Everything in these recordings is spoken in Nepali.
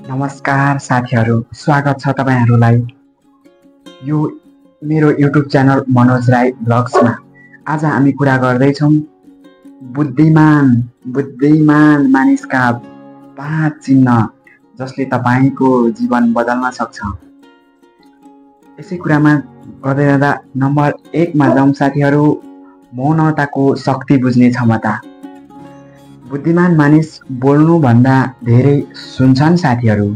नमस्कार साथीहरू, स्वागत छ तपाईहरुलाई यो मेरो युट्युब च्यानल मनोज राई ब्लग्समा। आज हामी कुरा गर्दैछौँ बुद्धिमान मानिसका 5 चिन्ह जसले तपाईको जीवन बदल्न सक्छ। यसै कुरामा गर्दै जाँदा नम्बर 1 मा जाउँ साथीहरू, मौनताको शक्ति बुझ्ने क्षमता। बुद्धिमान मानिस बोल्नु भन्दा धेरै सुन्छन् साथीहरू।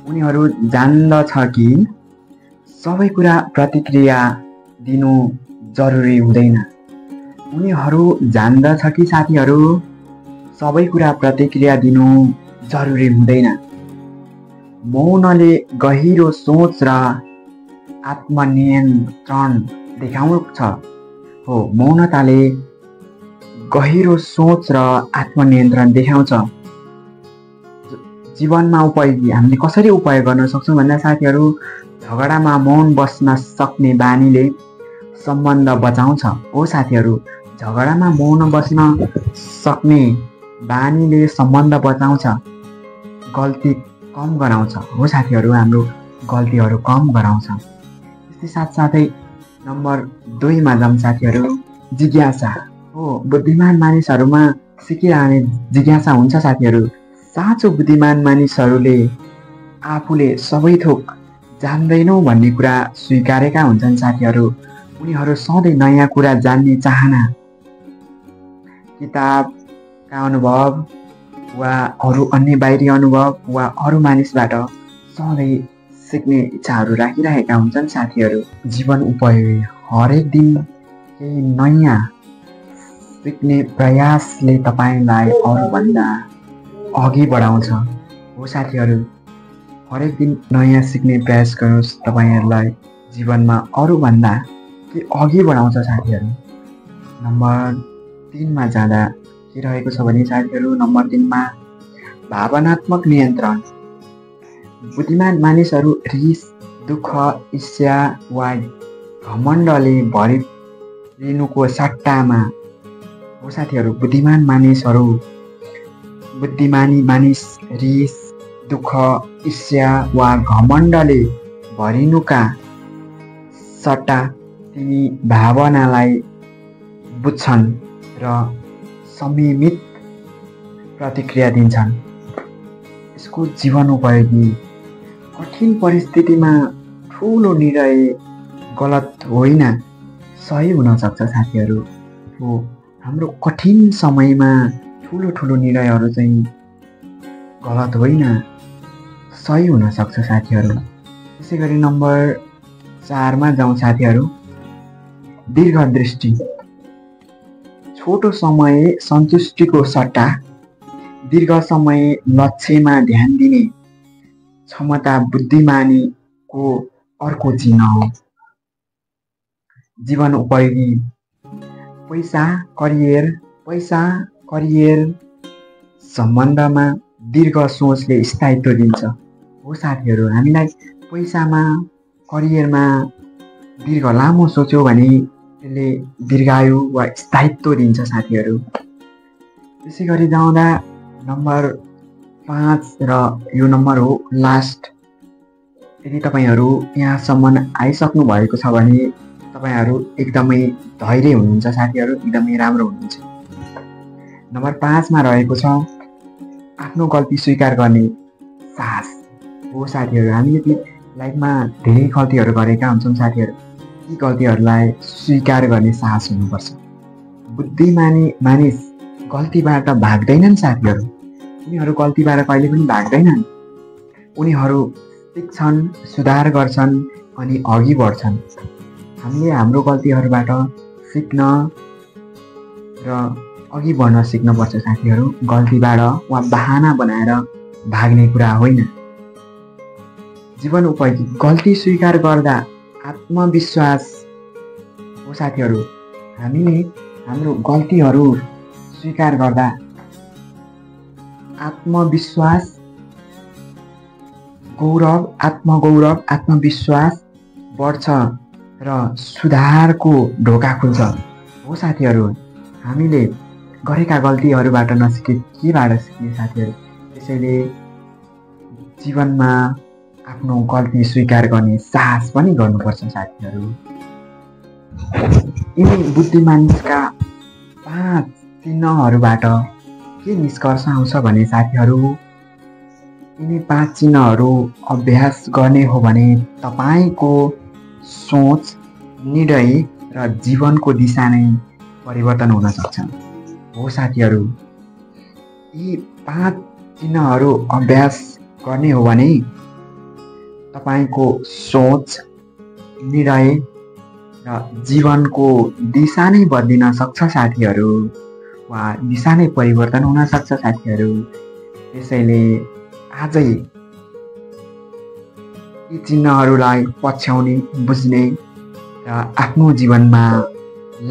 उनीहरू जान्दछ कि सबै कुरा प्रतिक्रिया दिनु जरुरी हुँदैन। उनीहरू जान्दछ कि साथीहरू सबै कुरा प्रतिक्रिया दिनु जरुरी हुँदैन। मौनले गहिरो सोच र आत्मनियन्त्रण देखाउँछ। मौनताले गहिरो सोच र आत्मनियन्त्रण देखाउँछ। जीवनमा उपयोगी हामीले कसरी उपयोग गर्न सक्छौं भन्दा साथीहरू, झगडामा मौन बस्न सक्ने बानीले सम्बन्ध बचाउँछ। साथीहरू, झगडामा मौन बस्न सक्ने बानीले सम्बन्ध बचाउँछ, गल्ती कम गराउँछ। साथीहरू, हाम्रो गल्तीहरू कम गराउँछ। त्यसै साथसाथै नम्बर 2 मा जाउँ साथीहरू, जिज्ञासा। बुद्धिमान मानिसहरूमा सिकिरहने जिज्ञासा हुन्छ साथीहरू। साँचो बुद्धिमान मानिसहरूले आफूले सबै थोक जान्दैनौ भन्ने कुरा स्वीकारेका हुन्छन् साथीहरू। उनीहरू सधैँ नयाँ कुरा जान्ने चाहना, किताबका अनुभव वा अरू अन्य बाहिरी अनुभव वा अरू मानिसबाट सधैँ सिक्ने इच्छाहरू राखिरहेका हुन्छन् साथीहरू। जीवन उपयोगी हरेक दिन केही नयाँ सिक्ने प्रयासले तपाईलाई अरूभन्दा अघि बढाउँछ। साथीहरू, हरेक दिन नयाँ सिक्ने प्रयास गर्नुहोस्, तपाईहरुलाई जीवनमा अरूभन्दा के अघि बढाउँछ साथीहरू। नम्बर 3 मा जाँदा के रहेको छ भने साथीहरू, नम्बर 3 मा भावनात्मक नियन्त्रण। बुद्धिमान मानिसहरू रिस, दुःख, ईर्ष्या वा घमण्डले भरिनुको सट्टामा साथीहरू, बुद्धिमानी मानिस रिस, दुःख, ईर्ष्या वा घमण्डले भरिनुका सट्टा तिनी भावनालाई बुझ्छन् र संयमित प्रतिक्रिया दिन्छन्। यसको जीवन उपयोगी कठिन परिस्थितिमा ठुलो निर्णय गलत होइन, सही हुन सक्छ साथीहरू। हाम्रो कठिन समयमा ठुलो निर्णयहरू चाहिँ गलत होइन, सही हुन सक्छ साथीहरू। त्यसै गरी नम्बर 4 मा जाउँ साथीहरू, दीर्घदृष्टि। छोटो समय सन्तुष्टिको सट्टा दीर्घ समय लक्ष्यमा ध्यान दिने क्षमता बुद्धिमानीको अर्को चिन्ह हो। जीवन उपयोगी पैसा करियर सम्बन्धमा दीर्घ सोचले स्थायित्व दिन्छ। साथीहरू, हामीलाई पैसामा करियरमा दीर्घ लामो सोच्यो भने त्यसले दीर्घायु वा स्थायित्व दिन्छ साथीहरू। त्यसै गरी जाँदा नम्बर 5 र यो नम्बर हो लास्ट। यदि तपाईहरु यहाँसम्म आइसक्नु भएको छ भने तपाईहरु एकदमै धैर्य हुनुहुन्छ साथीहरू, एकदमै राम्रो हुनुहुन्छ। नम्बर 5 मा रहेको छ आफ्नो गल्ती स्वीकार गर्ने साहस। साथीहरू, हामीले यदि लाइफमा धेरै गल्तीहरू गरेका हुन्छौँ साथीहरू, ती गल्तीहरूलाई स्वीकार गर्ने साहस हुनुपर्छ। बुद्धिमानी मानिस गल्तीबाट भाग्दैनन् साथीहरू। उनीहरू गल्तीबाट कहिले पनि भाग्दैनन्। उनीहरू सिक्छन्, सुधार गर्छन् अनि अघि बढ्छन्। हामीले हाम्रो गल्तीहरूबाट सिक्न र अघि बढ्न सिक्नुपर्छ साथीहरू। गल्तीबाट वा बहाना बनाएर भाग्ने कुरा होइन। जीवन उपयोगी गल्ती स्वीकार गर्दा आत्मविश्वास। साथीहरू, हामीले हाम्रो गल्तीहरू स्वीकार गर्दा आत्मविश्वास, आत्मविश्वास बढ्छ र सुधारको ढोका खुल्छ। साथीहरू, हामीले गरेका गल्तीहरूबाट नसिके केबाट सिक्ने साथीहरू। त्यसैले जीवनमा आफ्नो गल्ती स्वीकार गर्ने साहस पनि गर्नुपर्छ साथीहरू। यिनी बुद्धिमानिसका 5 चिन्हहरूबाट के निष्कर्ष आउँछ भने साथीहरू, यिनी 5 चिन्हहरू अभ्यास गर्ने हो भने तपाईँको सोच, निर्णय र जीवनको दिशा नै परिवर्तन हुन सक्छ। हो साथीहरू, यी 5 चिन्हहरू अभ्यास गर्ने हो भने तपाईँको सोच, निर्णय र जीवनको दिशा नै बदलिन सक्छ साथीहरू, वा दिशा नै परिवर्तन हुन सक्छ साथीहरू। त्यसैले आजै यी चिन्हहरूलाई पछ्याउने, बुझ्ने र आफ्नो जीवनमा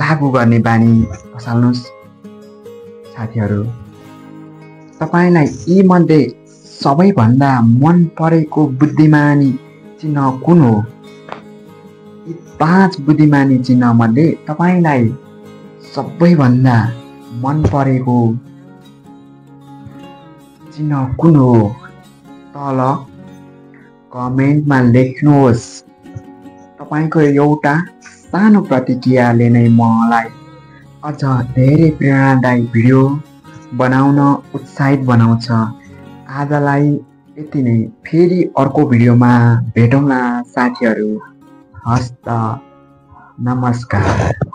लागू गर्ने बानी बसाल्नुहोस् साथीहरू। तपाईँलाई यी मध्ये सबैभन्दा मन परेको बुद्धिमानी चिन्ह कुन हो? यी 5 बुद्धिमानी चिन्ह मध्ये तपाईँलाई सबैभन्दा मन परेको चिन्ह कुन हो? तल कमेन्टमा लेख्नुहोस्। तपाईँको एउटा सानो प्रतिक्रियाले नै मलाई अझ धेरै प्रेरणादायी भिडियो बनाउन उत्साहित बनाउँछ। आजलाई यति नै, फेरि अर्को भिडियोमा भेटौँला साथीहरू। हस्त, नमस्कार।